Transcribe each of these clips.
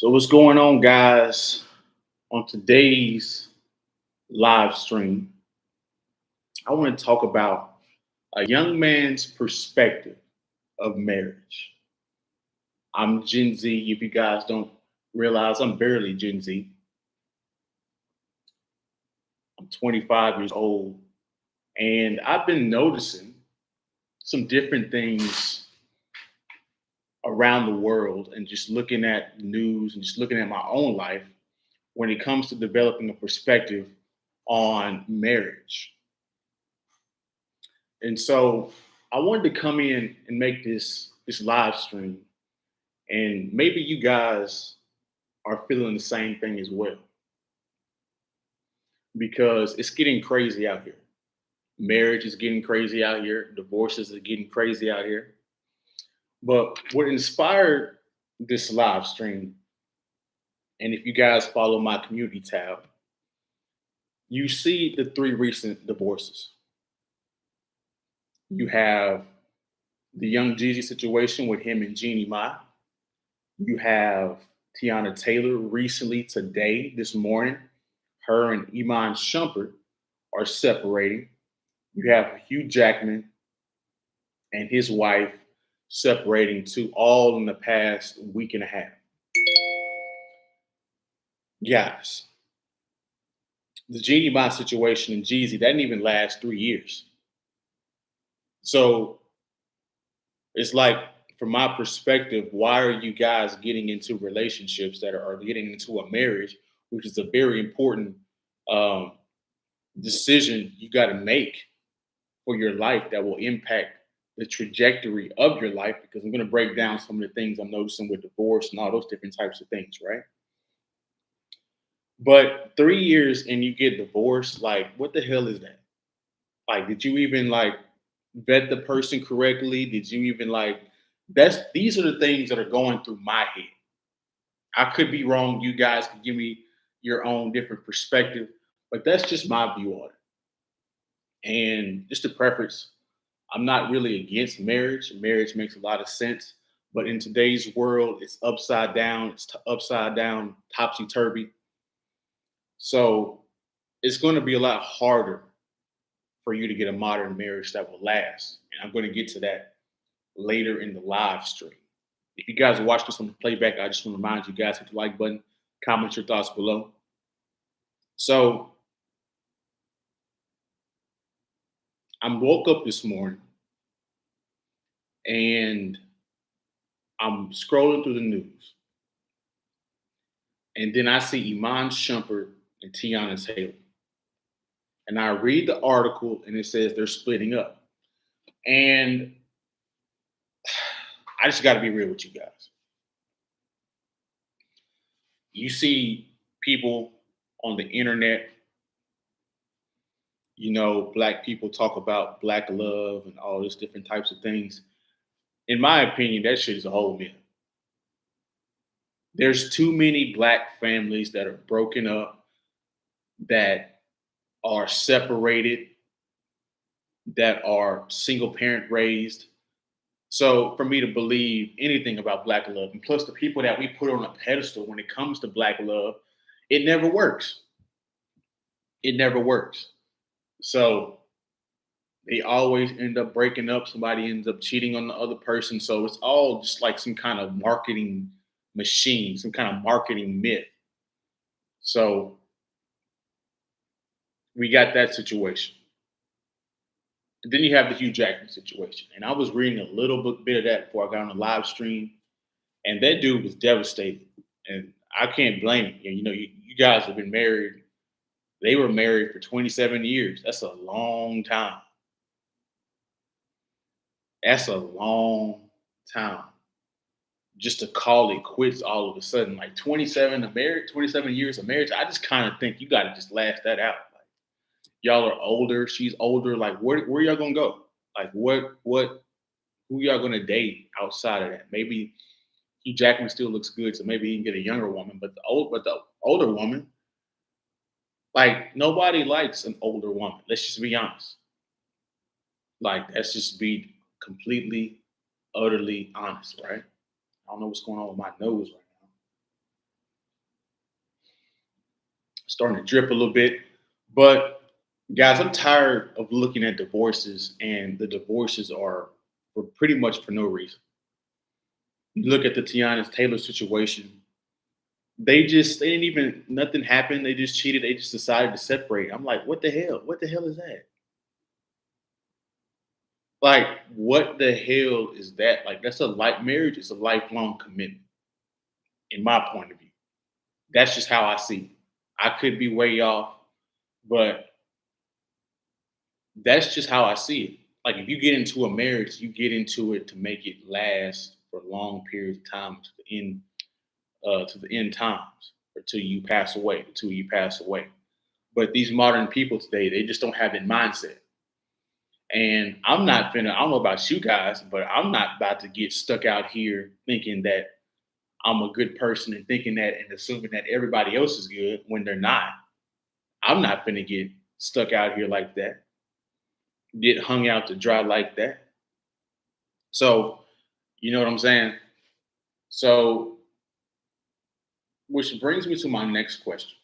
So what's going on, guys? On today's live stream, I want to talk about a young man's perspective of marriage. I'm Gen Z. If you guys don't realize, I'm barely Gen Z. I'm 25 years old, and I've been noticing some different things around the world and just looking at the news and just looking at my own life when it comes to developing a perspective on marriage. And so I wanted to come in and make this live stream, and maybe you guys are feeling the same thing as well because it's getting crazy out here. Marriage is getting crazy out here. Divorces are getting crazy out here. But what inspired this live stream, and if you guys follow my community tab, you see the three recent divorces. You have the Young Jeezy situation with him and Jeannie Mai. You have Tiana Taylor recently today, this morning. Her and Iman Shumpert are separating. You have Hugh Jackman and his wife separating too, all in the past week and a half. Guys, the Jeannie Mai situation and Jeezy, that didn't even last 3 years. So it's like, from my perspective, why are you guys getting into relationships that are getting into a marriage, which is a very important um, decision you got to make for your life that will impact the trajectory of your life? Because I'm going to break down some of the things I'm noticing with divorce and all those different types of things, right? But 3 years and you get divorced, like, what the hell is that? Like, did you even like vet the person correctly? Did you even like these are the things that are going through my head. I could be wrong. You guys can give me your own different perspective, but that's just my view on it. And just a preference, I'm not really against marriage. Marriage makes a lot of sense, but in today's world, it's upside down. It's upside down, topsy turvy. So it's going to be a lot harder for you to get a modern marriage that will last. And I'm going to get to that later in the live stream. If you guys watch this on the playback, I just want to remind you guys, hit the like button, comment your thoughts below. So I woke up this morning and I'm scrolling through the news. And then I see Iman Shumpert and Tiana Taylor. And I read the article and it says they're splitting up. And I just got to be real with you guys. You see people on the internet, black people talk about black love and all these different types of things. In my opinion, that shit is a whole myth. There's too many black families that are broken up, that are separated, that are single parent raised. So for me to believe anything about black love, and plus the people that we put on a pedestal when it comes to black love, it never works. It never works. So they always end up breaking up. Somebody ends up cheating on the other person. So it's all just like some kind of marketing machine, some kind of marketing myth. So we got that situation. And then you have the Hugh Jackman situation. And I was reading a little bit of that before I got on the live stream. And that dude was devastated. And I can't blame him. You guys have been married. They were married for 27 years. That's a long time. That's a long time. Just to call it quits all of a sudden, like 27 years of marriage. I just kind of think you got to just last that out. Like, y'all are older. She's older. Like, where y'all gonna go? Like, who y'all gonna date outside of that? Maybe Hugh Jackman still looks good, so maybe he can get a younger woman. But the older woman, like, nobody likes an older woman. Let's just be honest. Like, let's just be completely, utterly honest, right? I don't know what's going on with my nose right now. starting to drip a little bit. But guys, I'm tired of looking at divorces, and the divorces are for pretty much for no reason. You look at the Tiana Taylor situation. They didn't even nothing happened. They just cheated. They just decided to separate. I'm like, what the hell? What the hell is that? Like, what the hell is that? Like, that's a life marriage is a lifelong commitment, in my point of view. That's just how I see it. I could be way off, but that's just how I see it. Like, if you get into a marriage, you get into it to make it last for long periods of time to the end times, or till you pass away, until you pass away. But these modern people today, they just don't have that mindset. And I'm not finna, I don't know about you guys, but I'm not about to get stuck out here thinking that I'm a good person and thinking that and assuming that everybody else is good when they're not. I'm not finna get stuck out here like that, get hung out to dry like that. So, you know what I'm saying? So, which brings me to my next question.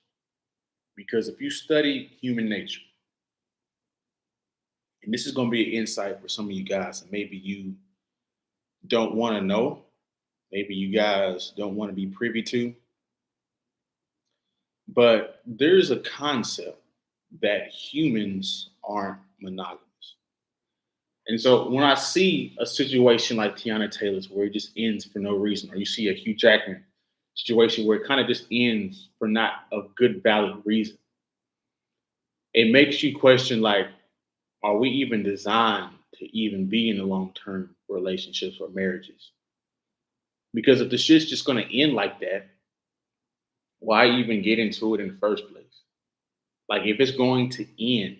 Because if you study human nature, and this is going to be an insight for some of you guys, and maybe you don't want to know, maybe you guys don't want to be privy to, but there's a concept that humans aren't monogamous. And so when I see a situation like Tiana Taylor's where it just ends for no reason, or you see a Hugh Jackman situation where it kind of just ends for not a good, valid reason, it makes you question like, are we even designed to even be in a long-term relationships or marriages? Because if the shit's just gonna end like that, why even get into it in the first place? Like if it's going to end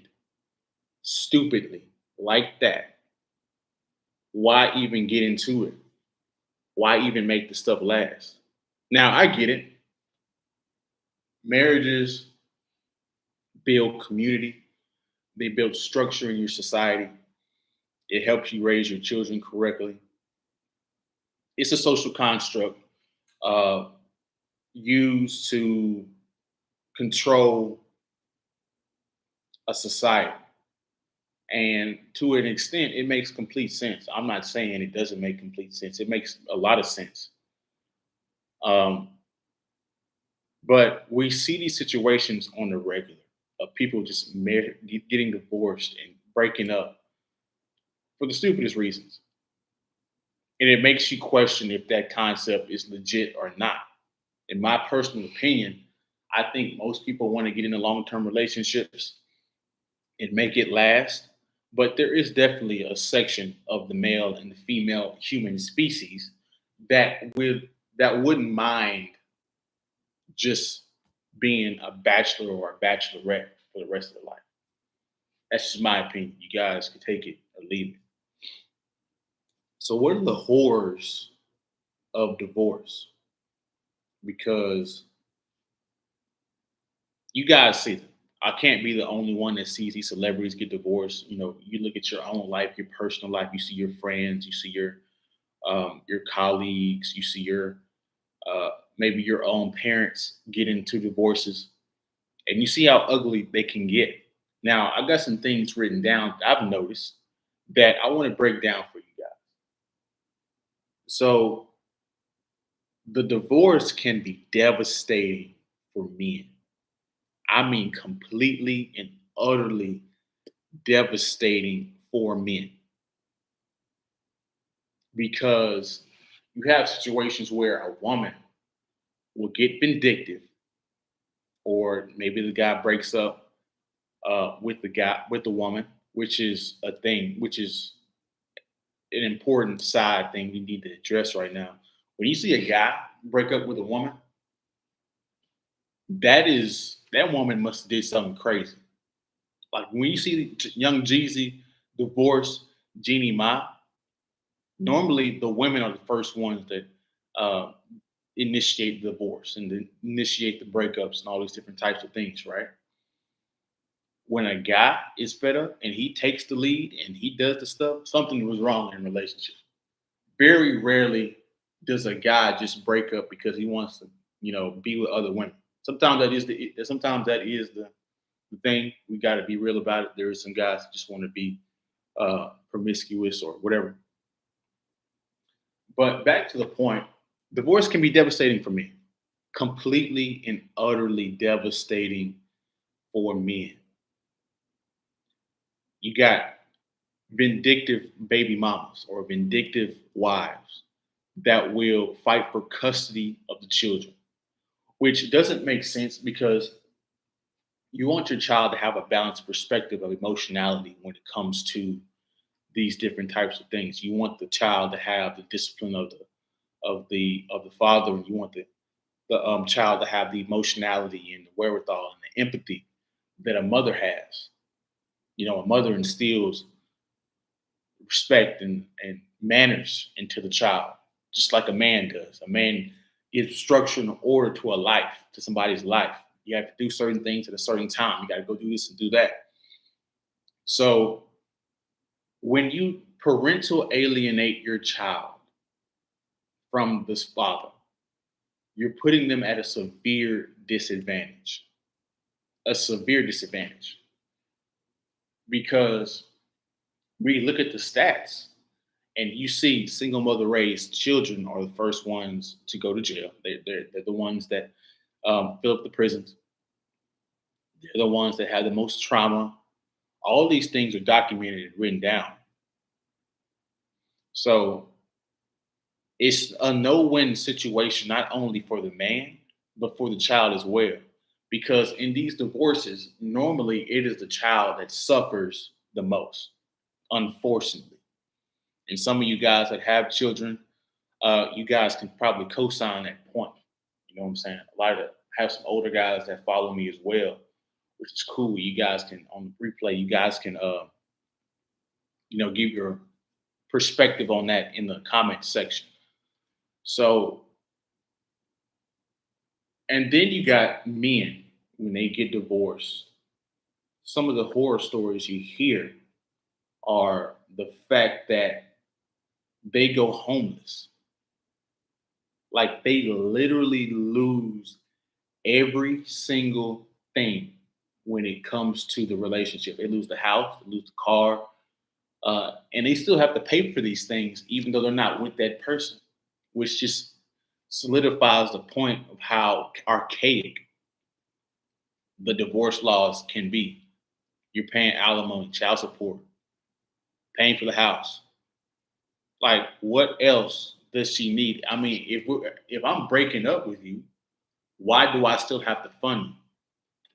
stupidly like that, why even get into it? Why even make the stuff last? Now I get it. Marriages build community, they build structure in your society. It helps you raise your children correctly. It's a social construct uh, used to control a society. And to an extent, it makes complete sense. I'm not saying it doesn't make complete sense. It makes a lot of sense. Um, but we see these situations on the regular of people just getting divorced and breaking up for the stupidest reasons. And it makes you question if that concept is legit or not. In my personal opinion, I think most people want to get into long term relationships and make it last. But there is definitely a section of the male and the female human species that wouldn't mind just being a bachelor or a bachelorette for the rest of their life. That's just my opinion. You guys can take it or leave it. So, what are the horrors of divorce? Because you guys see them. I can't be the only one that sees these celebrities get divorced. You know, you look at your own life, your personal life. You see your friends, you see your colleagues, you see your maybe your own parents get into divorces, and you see how ugly they can get. Now, I got some things written down that I've noticed that I want to break down for you guys. So, the divorce can be devastating for men. I mean, completely and utterly devastating for men because you have situations where a woman will get vindictive, or maybe the guy breaks up with the woman, which is a thing, which is an important side thing we need to address right now. When you see a guy break up with a woman, that woman must have did something crazy. Like when you see young Jeezy divorce Jeannie Ma, normally the women are the first ones that uh, initiate the divorce and then initiate the breakups and all these different types of things, right? When a guy is fed up and he takes the lead and he does the stuff, something was wrong in a relationship. Very rarely does a guy just break up because he wants to, be with other women. Sometimes that is the thing. We got to be real about it. There are some guys that just want to be promiscuous or whatever. But back to the point, divorce can be devastating for men, completely and utterly devastating for men. You got vindictive baby mamas or vindictive wives that will fight for custody of the children, which doesn't make sense because you want your child to have a balanced perspective of emotionality when it comes to these different types of things. You want the child to have the discipline of the father, and you want the child to have the emotionality and the wherewithal and the empathy that a mother has. A mother instills respect and manners into the child, just like a man does. A man gives structure and order to a life, to somebody's life. You have to do certain things at a certain time. You got to go do this and do that. So when you parental alienate your child from this father, you're putting them at a severe disadvantage. A severe disadvantage. Because we look at the stats and you see single mother raised children are the first ones to go to jail. They're the ones that fill up the prisons. They're the ones that have the most trauma. All these things are documented and written down. So it's a no-win situation, not only for the man, but for the child as well. Because in these divorces, normally it is the child that suffers the most, unfortunately. And some of you guys that have children, you guys can probably co-sign that point. You know what I'm saying? A lot of I have some older guys that follow me as well, which is cool. You guys can on the replay, you guys can give your perspective on that in the comment section. So, and then you got men when they get divorced. Some of the horror stories you hear are the fact that they go homeless. Like they literally lose every single thing when it comes to the relationship. They lose the house, they lose the car, and they still have to pay for these things, even though they're not with that person, which just solidifies the point of how archaic the divorce laws can be. You're paying alimony, child support, paying for the house. Like, what else does she need? I mean, if I'm breaking up with you, why do I still have to fund you?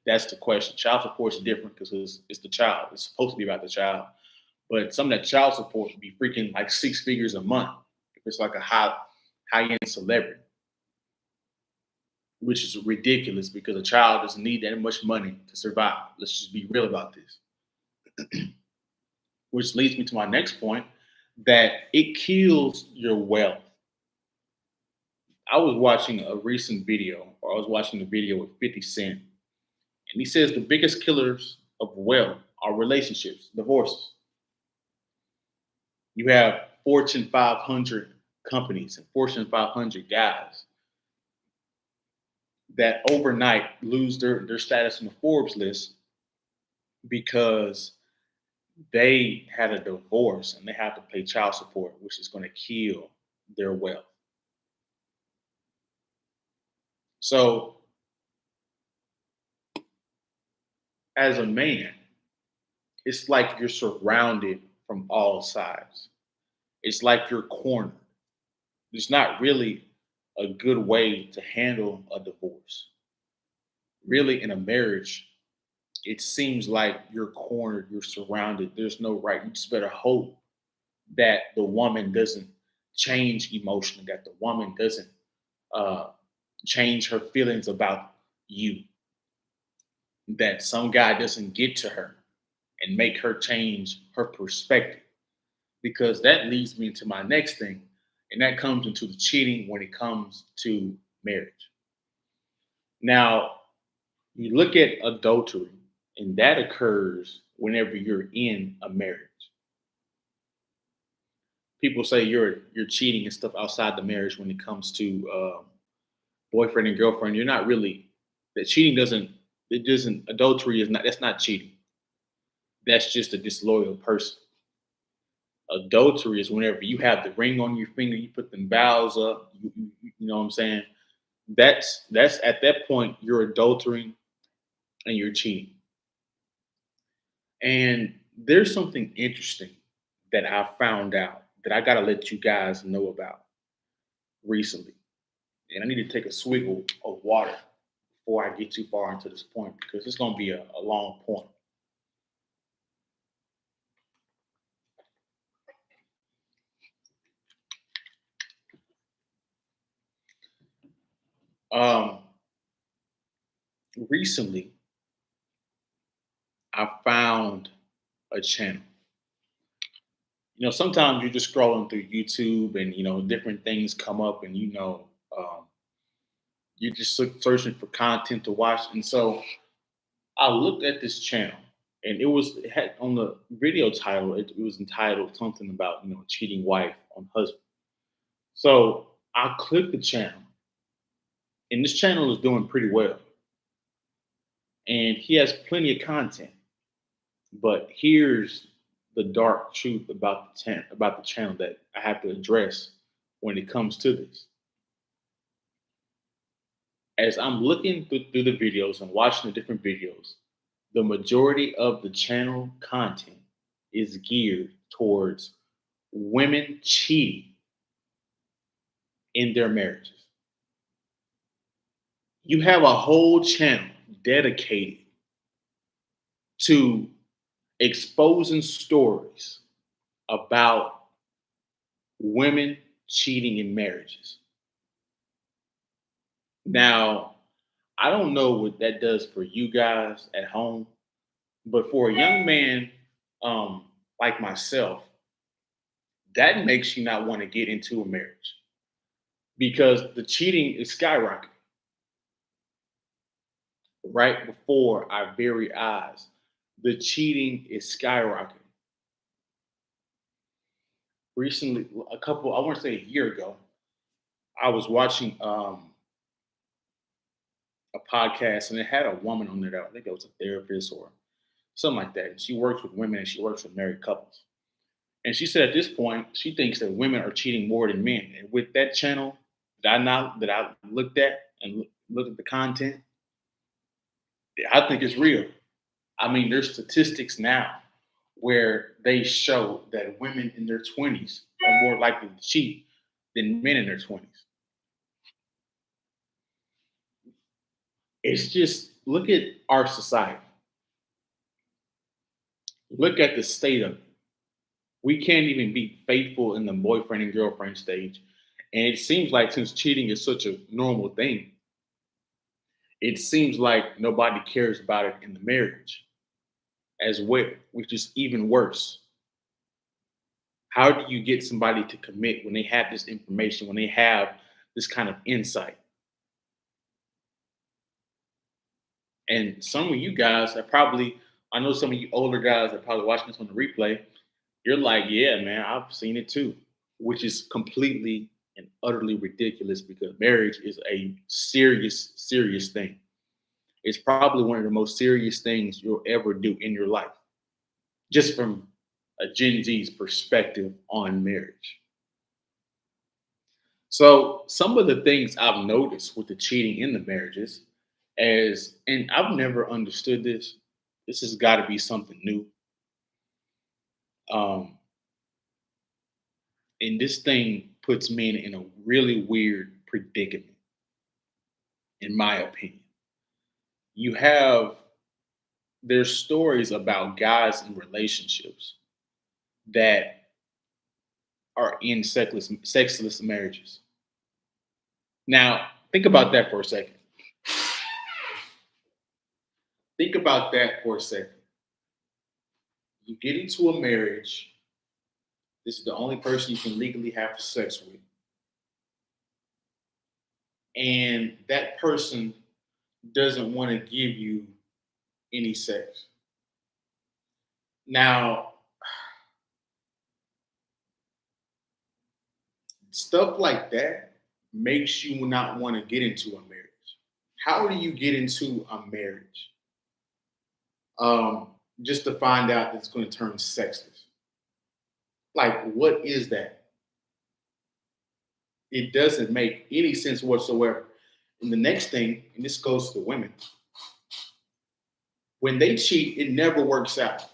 That's the question. Child support is different because it's the child. It's supposed to be about the child. But some of that child support would be freaking like 6 figures a month if it's like a high end celebrity, which is ridiculous because a child doesn't need that much money to survive. Let's just be real about this. Which leads me to my next point that it kills your wealth. I was watching a recent video, or I was watching a video with 50 Cent, and he says the biggest killers of wealth are relationships, divorces. You have Fortune 500 companies and Fortune 500 guys that overnight lose their status on the Forbes list because they had a divorce and they have to pay child support, which is going to kill their wealth. So, as a man, it's like you're surrounded from all sides. It's like you're cornered. It's not really a good way to handle a divorce. Really, in a marriage, it seems like you're cornered, you're surrounded. There's no right. You just better hope that the woman doesn't change emotionally, that the woman doesn't uh, change her feelings about you, that some guy doesn't get to her and make her change her perspective. Because that leads me to my next thing, and that comes into the cheating when it comes to marriage. Now, you look at adultery, and that occurs whenever you're in a marriage. People say you're cheating and stuff outside the marriage when it comes to boyfriend and girlfriend. You're not really. That cheating doesn't, it doesn't, adultery is not, that's not cheating. That's just a disloyal person. Adultery is whenever you have the ring on your finger, you put them vows up, you know what I'm saying? That's at that point you're adultering and you're cheating. And there's something interesting that I found out that I gotta let you guys know about recently. And I need to take a swiggle of water before I get too far into this point because it's gonna be a long point. Um, Recently I found a channel. You know, sometimes you're just scrolling through YouTube and different things come up, and you're just searching for content to watch. And so I looked at this channel, and it had on the video title. It was entitled something about cheating wife on husband. So I clicked the channel, and this channel is doing pretty well, and he has plenty of content. But here's the dark truth about the channel that I have to address when it comes to this. As I'm looking through the videos and watching the different videos, the majority of the channel content is geared towards women cheating in their marriages. You have a whole channel dedicated to exposing stories about women cheating in marriages. Now, I don't know what that does for you guys at home, but for a young man like myself, that makes you not want to get into a marriage because the cheating is skyrocketing right before our very eyes. The cheating is skyrocketing. Recently, I want to say a year ago, I was watching a podcast and it had a woman on there that I think it was a therapist or something like that. She works with women and she works with married couples. And she said at this point, she thinks that women are cheating more than men. And with that channel that I looked at and looked at the content, I think it's real. I mean, there's statistics now where they show that women in their 20s are more likely to cheat than men in their 20s. It's just look at our society. Look at the state of it. We can't even be faithful in the boyfriend and girlfriend stage. And it seems like since cheating is such a normal thing, it seems like nobody cares about it in the marriage as well, which is even worse. How do you get somebody to commit when they have this information, when they have this kind of insight? And some of you guys are probably, I know some of you older guys are probably watching this on the replay. You're like, yeah, man, I've seen it too, which is completely and utterly ridiculous because marriage is a serious, serious thing. It's probably one of the most serious things you'll ever do in your life, just from a Gen Z's perspective on marriage. So, some of the things I've noticed with the cheating in the marriages, and I've never understood this. This has got to be something new. Um, and this thing puts men in a really weird predicament, in my opinion. You have There's stories about guys in relationships that are in sexless marriages. Now, think about that for a second. Think about that for a second. You get into a marriage. This is the only person you can legally have sex with. And that person doesn't want to give you any sex. Now, stuff like that makes you not want to get into a marriage. How do you get into a marriage um, just to find out that it's going to turn sexless? Like, what is that? It doesn't make any sense whatsoever. And the next thing, and this goes to women, when they cheat, it never works out.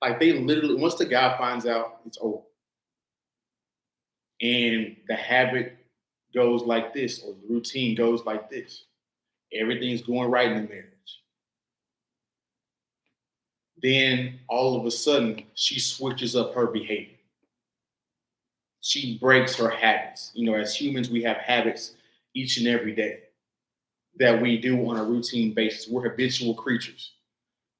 Like they literally, once the guy finds out, it's over. And the habit goes like this, or the routine goes like this. Everything's going right in the marriage. Then all of a sudden, she switches up her behavior. She breaks her habits. You know, as humans, we have habits each and every day that we do on a routine basis. We're habitual creatures.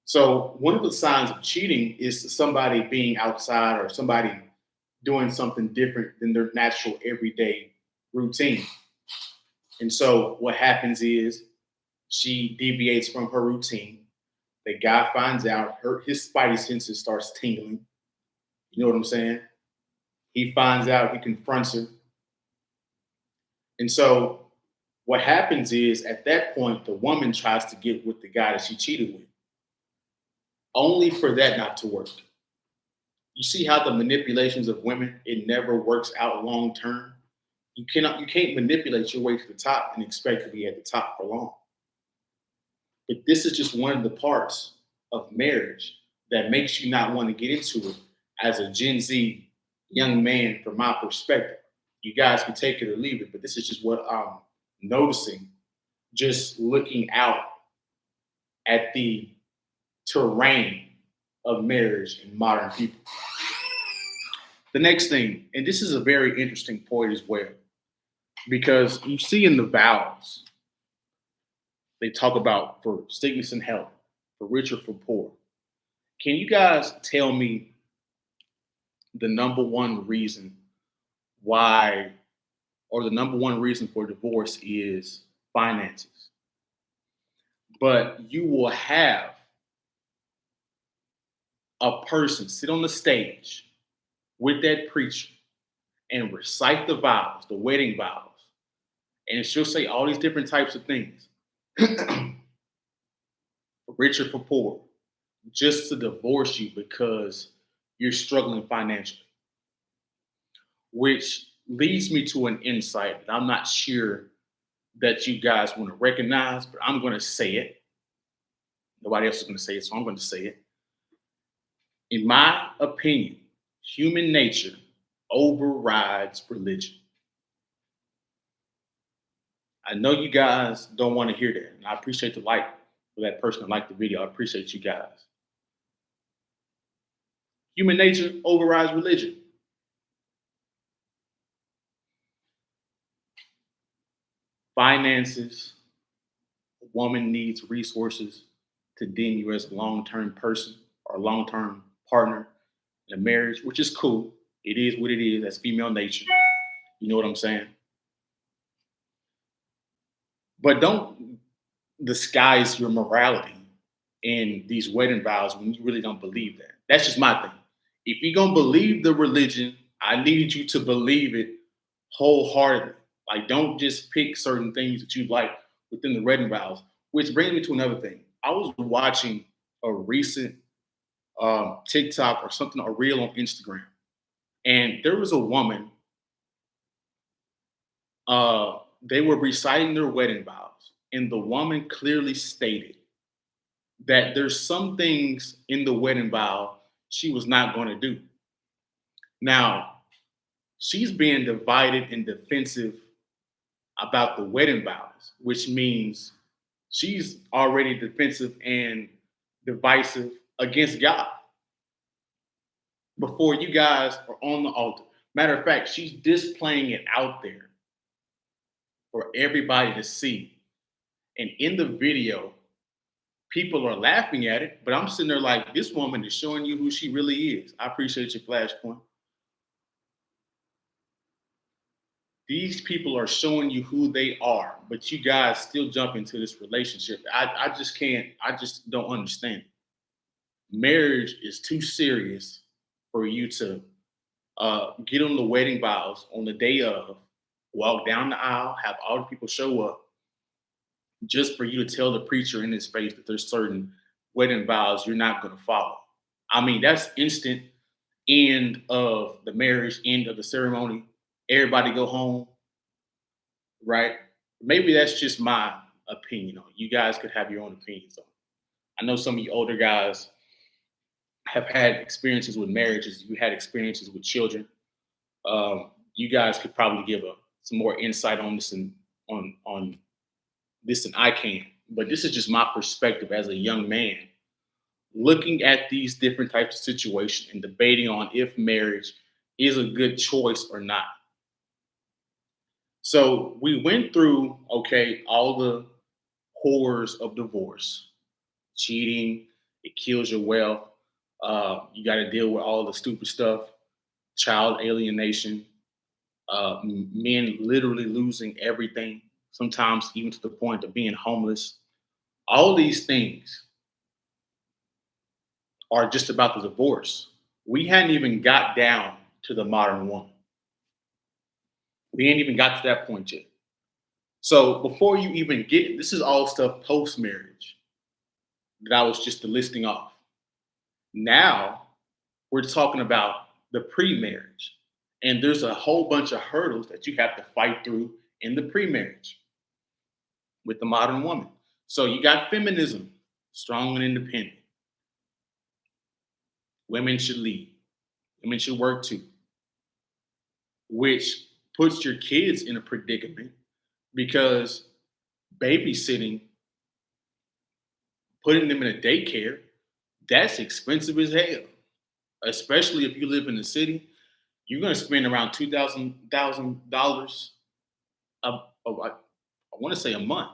So, one of the signs of cheating is somebody being outside or somebody doing something different than their natural everyday routine. And so, what happens is she deviates from her routine. The guy finds out, his spidey senses starts tingling. You know what I'm saying? He finds out, he confronts her. And so what happens is at that point, the woman tries to get with the guy that she cheated with, only for that not to work. You see how the manipulations of women, it never works out long term. You can't manipulate your way to the top and expect to be at the top for long. But this is just one of the parts of marriage that makes you not want to get into it as a Gen Z young man, from my perspective. You guys can take it or leave it, but this is just what I'm noticing, just looking out at the terrain of marriage in modern people. The next thing, and this is a very interesting point as well, because you see in the vows, they talk about for sickness and health, for rich or for poor. Can you guys tell me the number one reason why, or the number one reason for divorce is finances? But you will have a person sit on the stage with that preacher and recite the vows, the wedding vows, and she'll say all these different types of things, for rich or for poor, just to divorce you because you're struggling financially, which leads me to an insight that I'm not sure that you guys want to recognize, but I'm going to say it. Nobody else is going to say it, so I'm going to say it. In my opinion, human nature overrides religion. I know you guys don't want to hear that, and I appreciate the like for that person that liked the video. I appreciate you guys. Human nature overrides religion. Finances, a woman needs resources to deem you as a long-term person or a long-term partner in a marriage, which is cool. It is what it is. That's female nature. You know what I'm saying? But don't disguise your morality in these wedding vows when you really don't believe that. That's just my thing. If you're gonna believe the religion, I need you to believe it wholeheartedly. Like, don't just pick certain things that you like within the wedding vows. Which brings me to another thing. I was watching a recent TikTok or something, a reel on Instagram, and there was a woman. They were reciting their wedding vows, and the woman clearly stated that there's some things in the wedding vow she was not going to do. Now, she's being divided and defensive about the wedding vows, which means she's already defensive and divisive against God before you guys are on the altar. Matter of fact, she's displaying it out there for everybody to see. And in the video, people are laughing at it, but I'm sitting there like, this woman is showing you who she really is. I appreciate your flashpoint. These people are showing you who they are, but you guys still jump into this relationship. I just can't, I just don't understand. Marriage is too serious for you to get on the wedding vows on the day of, walk down the aisle, have all the people show up, just for you to tell the preacher in his face that there's certain wedding vows you're not going to follow. I mean, that's instant end of the marriage, end of the ceremony. Everybody go home, right? Maybe that's just my opinion on it. You guys could have your own opinions on it. I know some of you older guys have had experiences with marriages. You had experiences with children. You guys could probably give some more insight on this and on this than I can. But this is just my perspective as a young man looking at these different types of situations and debating on if marriage is a good choice or not. So we went through, okay, all the horrors of divorce, cheating, it kills your wealth. You got to deal with all the stupid stuff, child alienation, men literally losing everything, sometimes even to the point of being homeless. All these things are just about the divorce. We hadn't even got down to the modern woman. We ain't even got to that point yet. So before you even get it, this is all stuff post marriage that I was just listing off. Now we're talking about the pre marriage. And there's a whole bunch of hurdles that you have to fight through in the pre marriage with the modern woman. So you got feminism, strong and independent. Women should lead, women should work too, which puts your kids in a predicament because babysitting, putting them in a daycare, that's expensive as hell. Especially if you live in the city, you're gonna spend around $2,000 I want to say a month.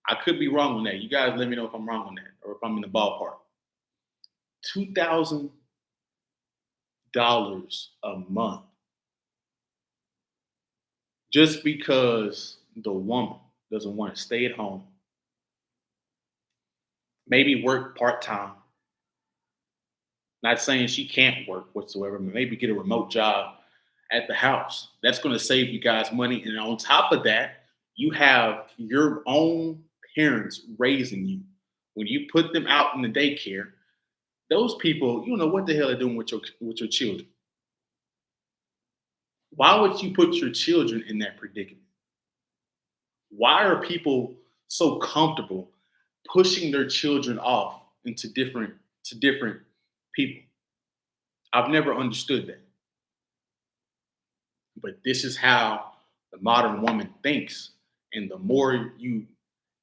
I could be wrong on that. You guys let me know if I'm wrong on that or if I'm in the ballpark. $2,000 a month just because the woman doesn't want to stay at home, maybe work part time. Not saying she can't work whatsoever, but maybe get a remote job at the house. That's going to save you guys money. And on top of that, you have your own parents raising you. When you put them out in the daycare, those people, you don't know what the hell they're doing with your children. Why would you put your children in that predicament? Why are people so comfortable pushing their children off into different people? I've never understood that. But this is how the modern woman thinks. And the more you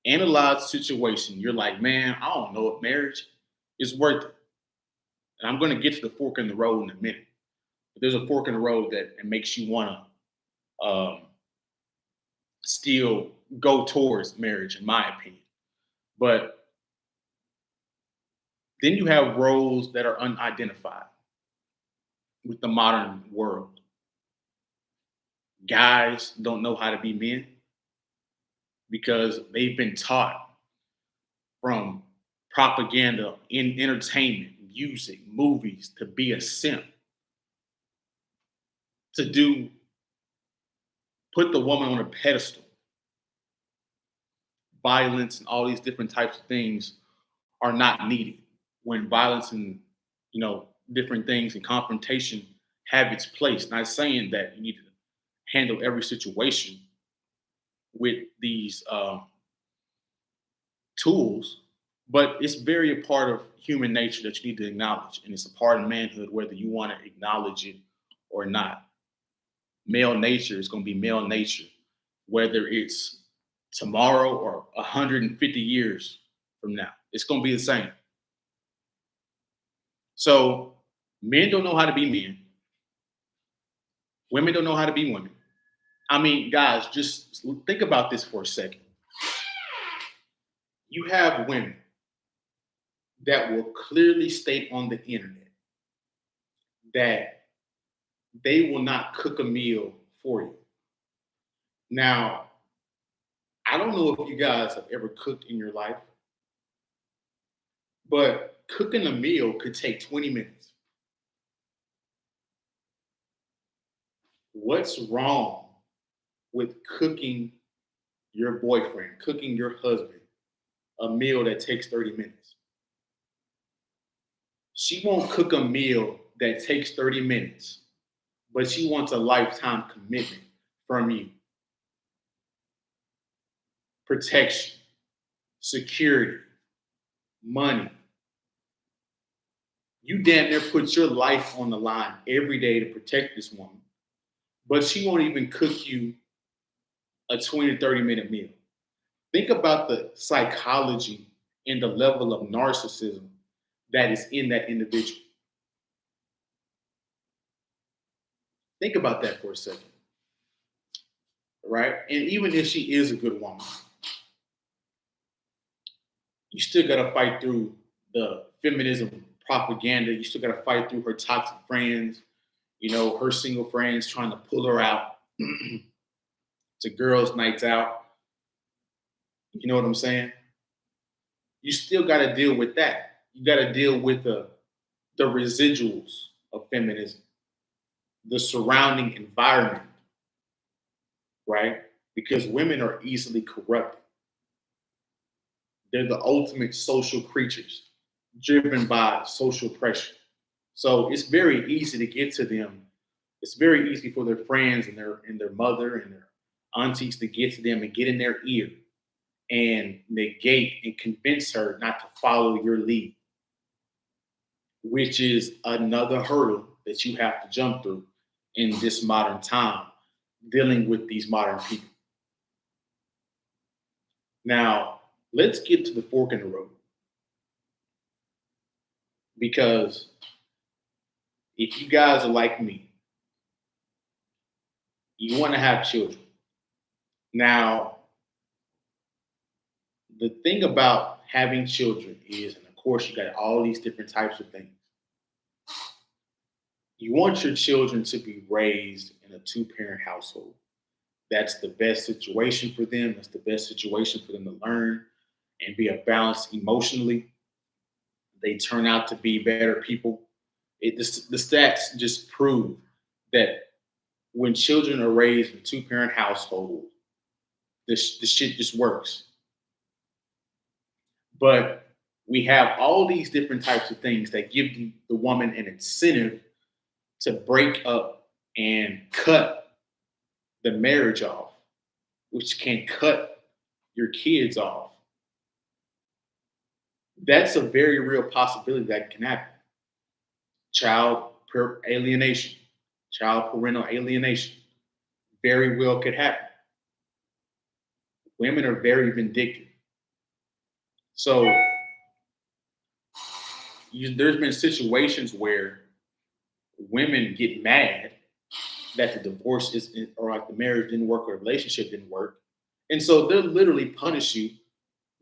analyze the situation, you're like, man, I don't know if marriage is worth it. And I'm going to get to the fork in the road in a minute. But there's a fork in the road that it makes you want to still go towards marriage, in my opinion. But then you have roles that are unidentified with the modern world. Guys don't know how to be men because they've been taught from propaganda in entertainment, music, movies to be a simp, to do put the woman on a pedestal. Violence and all these different types of things are not needed when violence and different things and confrontation have its place. Not saying that you need to handle every situation with these tools, but it's very a part of human nature that you need to acknowledge, and it's a part of manhood whether you want to acknowledge it or not. Male nature is going to be male nature, whether it's tomorrow or 150 years from now. It's going to be the same. So men don't know how to be men. Women don't know how to be women. I mean, guys, just think about this for a second. You have women that will clearly state on the internet that they will not cook a meal for you. Now, I don't know if you guys have ever cooked in your life, but cooking a meal could take 20 minutes. What's wrong with cooking your boyfriend, cooking your husband a meal that takes 30 minutes. She won't cook a meal that takes 30 minutes, but she wants a lifetime commitment from you. Protection, security, money. You damn near put your life on the line every day to protect this woman, but she won't even cook you a 20 to 30-minute meal. Think about the psychology and the level of narcissism that is in that individual. Think about that for a second, right? And even if she is a good woman, you still got to fight through the feminism propaganda. You still got to fight through her toxic friends, her single friends trying to pull her out to girls' nights out. You know what I'm saying? You still got to deal with that. You got to deal with the residuals of feminism, the surrounding environment, right? Because women are easily corrupted. They're the ultimate social creatures, driven by social pressure. So it's very easy to get to them. It's very easy for their friends and their mother and their aunties to get to them and get in their ear and negate and convince her not to follow your lead, which is another hurdle that you have to jump through in this modern time, dealing with these modern people. Now, let's get to the fork in the road. Because if you guys are like me, you want to have children. Now, the thing about having children is, and of course, you got all these different types of things. You want your children to be raised in a two-parent household. That's the best situation for them. That's the best situation for them to learn and be a balance emotionally. They turn out to be better people. The stats just prove that when children are raised in a two-parent household, this shit just works. But we have all these different types of things that give the woman an incentive to break up and cut the marriage off, which can cut your kids off. That's a very real possibility that can happen. Alienation, child parental alienation, very well could happen. Women are very vindictive. So there's been situations where women get mad that the divorce is or like the marriage didn't work or the relationship didn't work. And so they'll literally punish you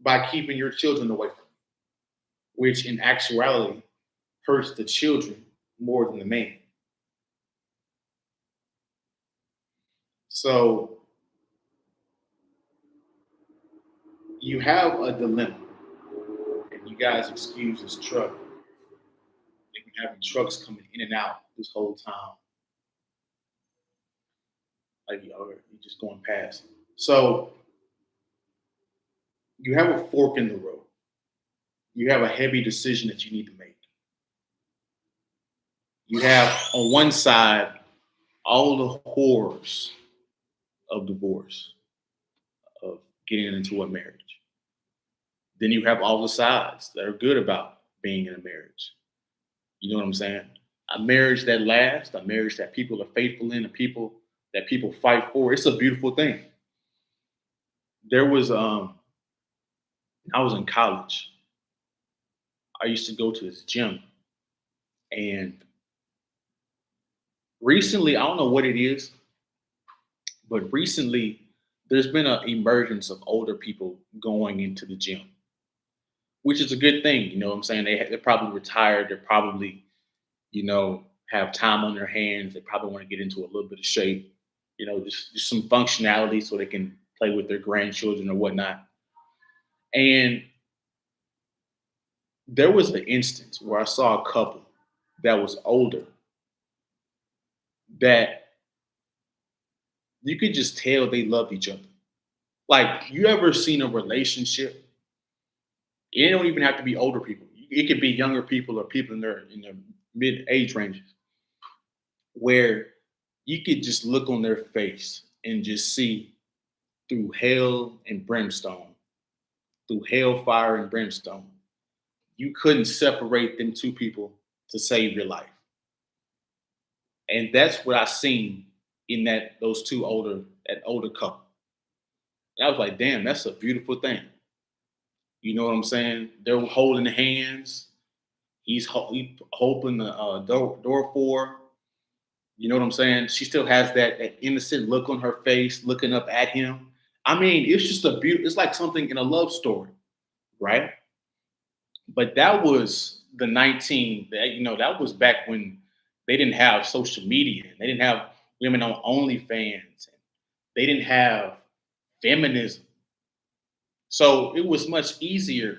by keeping your children away from you, which in actuality hurts the children more than the man. So you have a dilemma. And you guys excuse this truck. They've been having trucks coming in and out this whole time. Like you're just going past. So you have a fork in the road. You have a heavy decision that you need to make. You have on one side all the horrors of divorce, of getting into a marriage. Then you have all the sides that are good about being in a marriage. You know what I'm saying? A marriage that lasts, a marriage that people are faithful in, a people that people fight for. It's a beautiful thing. There was I was in college. I used to go to this gym, and recently, I don't know what it is, but recently there's been an emergence of older people going into the gym, which is a good thing. You know what I'm saying? They're probably retired. They're probably, have time on their hands. They probably want to get into a little bit of shape, just some functionality so they can play with their grandchildren or whatnot. And there was an instance where I saw a couple that was older that you could just tell they loved each other. Like, you ever seen a relationship? It don't even have to be older people. It could be younger people or people in their mid age ranges where you could just look on their face and just see through hell and brimstone, through hellfire and brimstone. You couldn't separate them two people to save your life. And that's what I seen in that older couple. And I was like, damn, that's a beautiful thing. You know what I'm saying? They're holding hands. He opened the door for her. You know what I'm saying? She still has that innocent look on her face, looking up at him. I mean, it's just a beautiful. It's like something in a love story, right? But that was the 19. That was back when they didn't have social media. They didn't have women on OnlyFans. They didn't have feminism. So it was much easier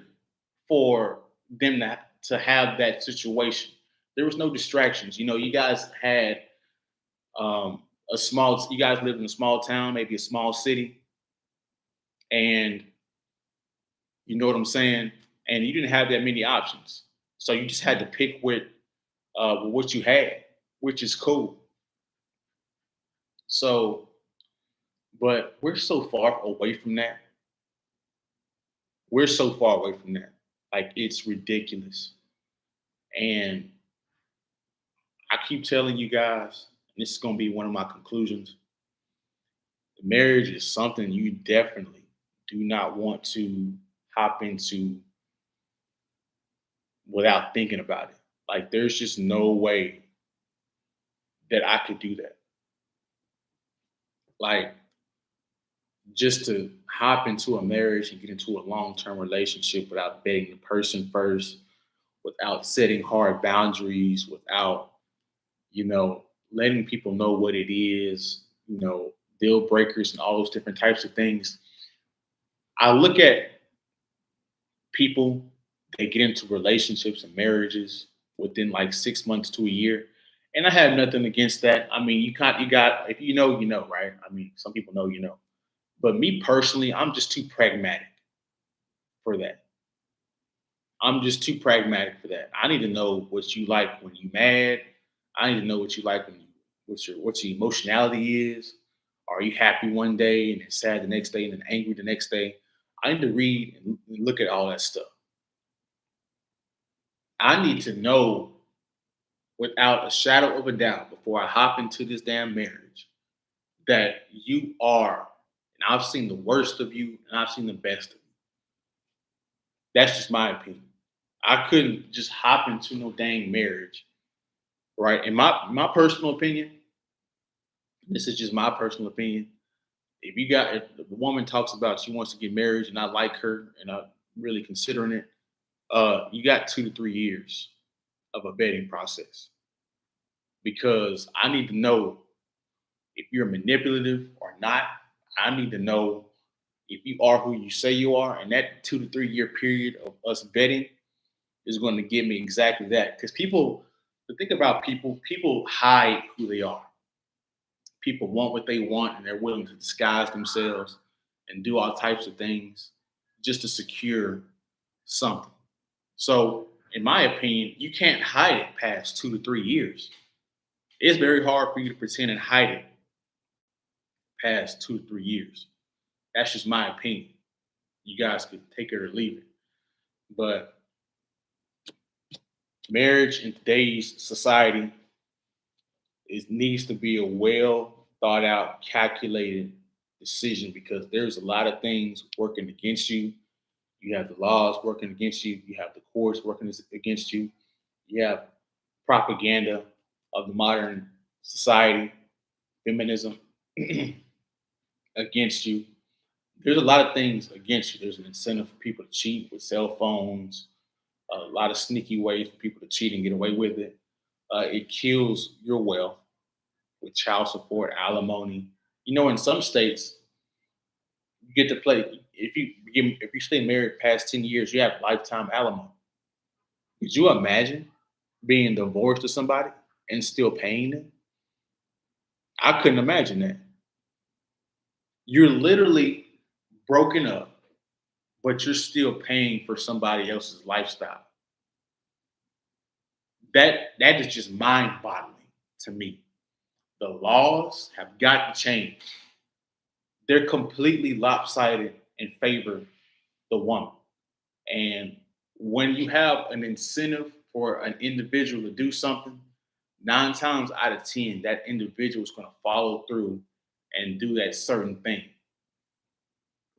for them to have that situation. There was no distractions. You guys had you guys lived in a small town, maybe a small city, and you know what I'm saying? And you didn't have that many options. So you just had to pick with what you had, which is cool. So, but we're so far away from that. We're so far away from that. Like, it's ridiculous. And I keep telling you guys, and this is going to be one of my conclusions. Marriage is something you definitely do not want to hop into without thinking about it. Like, there's just no way that I could do that. Like, just to hop into a marriage and get into a long-term relationship without vetting the person first, without setting hard boundaries, without, you know, letting people know what it is, deal breakers and all those different types of things. I look at people, they get into relationships and marriages within like 6 months to a year. And I have nothing against that. I mean, you got, if you know, right? I mean, some people know, but me personally, I'm just too pragmatic for that. I'm just too pragmatic for that. I need to know what you like when you mad. I need to know what you like when what your emotionality is. Are you happy one day and then sad the next day and then angry the next day? I need to read and look at all that stuff. I need to know without a shadow of a doubt before I hop into this damn marriage that you are, and I've seen the worst of you and I've seen the best of you. That's just my opinion. I couldn't just hop into no dang marriage, right? In my personal opinion, this is just my personal opinion. If the woman talks about she wants to get married and I like her and I'm really considering it, you got 2 to 3 years of a vetting process because I need to know if you're manipulative or not. I need to know if you are who you say you are, and that 2 to 3 year period of us vetting is going to give me exactly that. Because the thing about people hide who they are. People want what they want, and they're willing to disguise themselves and do all types of things just to secure something. So, in my opinion, you can't hide it past 2 to 3 years. It's very hard for you to pretend and hide it past 2 to 3 years. That's just my opinion. You guys could take it or leave it. But marriage in today's society needs to be a well thought out, calculated decision because there's a lot of things working against you. You have the laws working against you. You have the courts working against you. You have propaganda of the modern society, feminism against you. There's a lot of things against you. There's an incentive for people to cheat with cell phones, a lot of sneaky ways for people to cheat and get away with it. It kills your wealth with child support, alimony. In some states, you get to play. If you stay married past 10 years, you have lifetime alimony. Could you imagine being divorced to somebody and still paying them? I couldn't imagine that. You're literally broken up, but you're still paying for somebody else's lifestyle. That is just mind-boggling to me. The laws have got to change. They're completely lopsided in favor of the woman. And when you have an incentive for an individual to do something, 9 times out of 10, that individual is going to follow through and do that certain thing,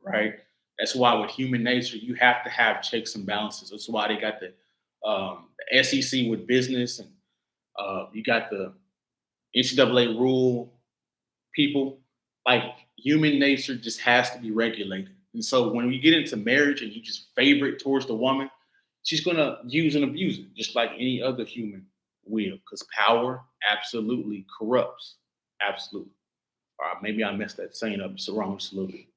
right? That's why with human nature, you have to have checks and balances. That's why they got the SEC with business, and you got the NCAA rule people. Like human nature just has to be regulated. And so when you get into marriage and you just favor it towards the woman, she's gonna use and abuse it, just like any other human will, because power absolutely corrupts. Absolutely. Or maybe I messed that saying up. It's wrong, absolutely.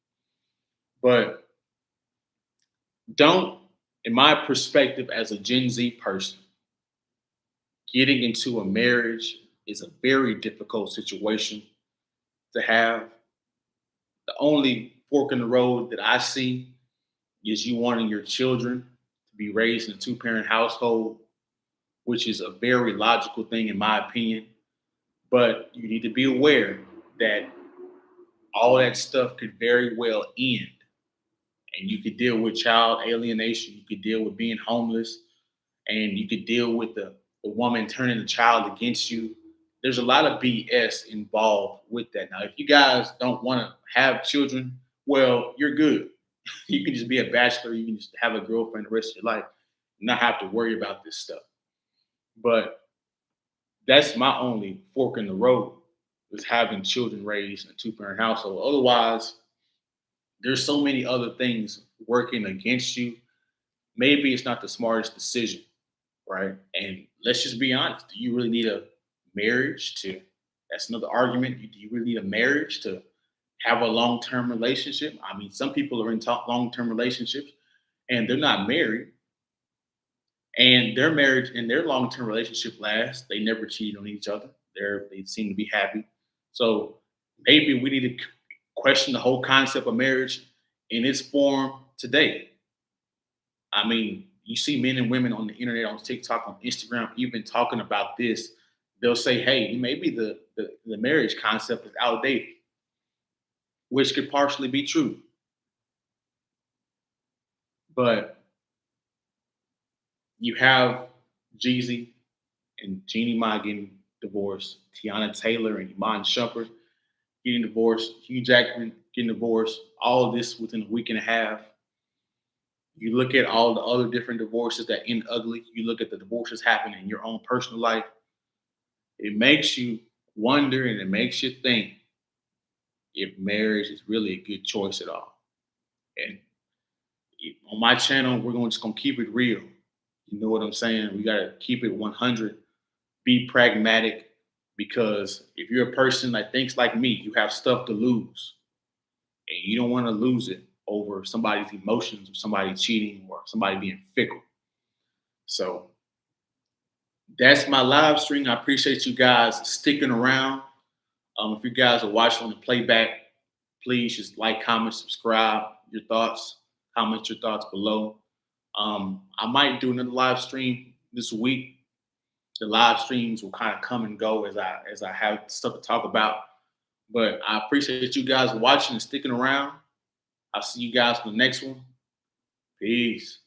But don't, in my perspective as a Gen Z person, getting into a marriage is a very difficult situation to have. The only fork in the road that I see is you wanting your children to be raised in a two-parent household, which is a very logical thing in my opinion. But you need to be aware that all that stuff could very well end. And you could deal with child alienation, you could deal with being homeless, and you could deal with the woman turning the child against you. There's a lot of BS involved with that. Now, if you guys don't want to have children, well, you're good. You can just be a bachelor, you can just have a girlfriend the rest of your life, and not have to worry about this stuff. But that's my only fork in the road is having children raised in a two-parent household. Otherwise, there's so many other things working against you. Maybe it's not the smartest decision, right? And let's just be honest. Do you really need a marriage to? That's another argument. Do you really need a marriage to have a long-term relationship? I mean, some people are in long-term relationships and they're not married, and their marriage and their long-term relationship lasts. They never cheated on each other. They seem to be happy. So maybe we need to question the whole concept of marriage in its form today. I mean, you see men and women on the internet, on TikTok, on Instagram, even talking about this. They'll say, "Hey, maybe the marriage concept is outdated," which could partially be true. But you have Jeezy and Jeannie Mai getting divorced, Tiana Taylor and Iman Shumpert getting divorced, Hugh Jackman getting divorced, all of this within a week and a half. You look at all the other different divorces that end ugly, you look at the divorces happening in your own personal life, it makes you wonder and it makes you think if marriage is really a good choice at all. And on my channel, just gonna keep it real. You know what I'm saying? We gotta keep it 100, be pragmatic, because if you're a person that thinks like me, you have stuff to lose and you don't want to lose it over somebody's emotions or somebody cheating or somebody being fickle. So that's my live stream. I appreciate you guys sticking around. If you guys are watching on the playback, please just like, comment, subscribe. Your thoughts, comment your thoughts below. I might do another live stream this week. The live streams will kind of come and go as I have stuff to talk about. But I appreciate you guys watching and sticking around. I'll see you guys for the next one. Peace.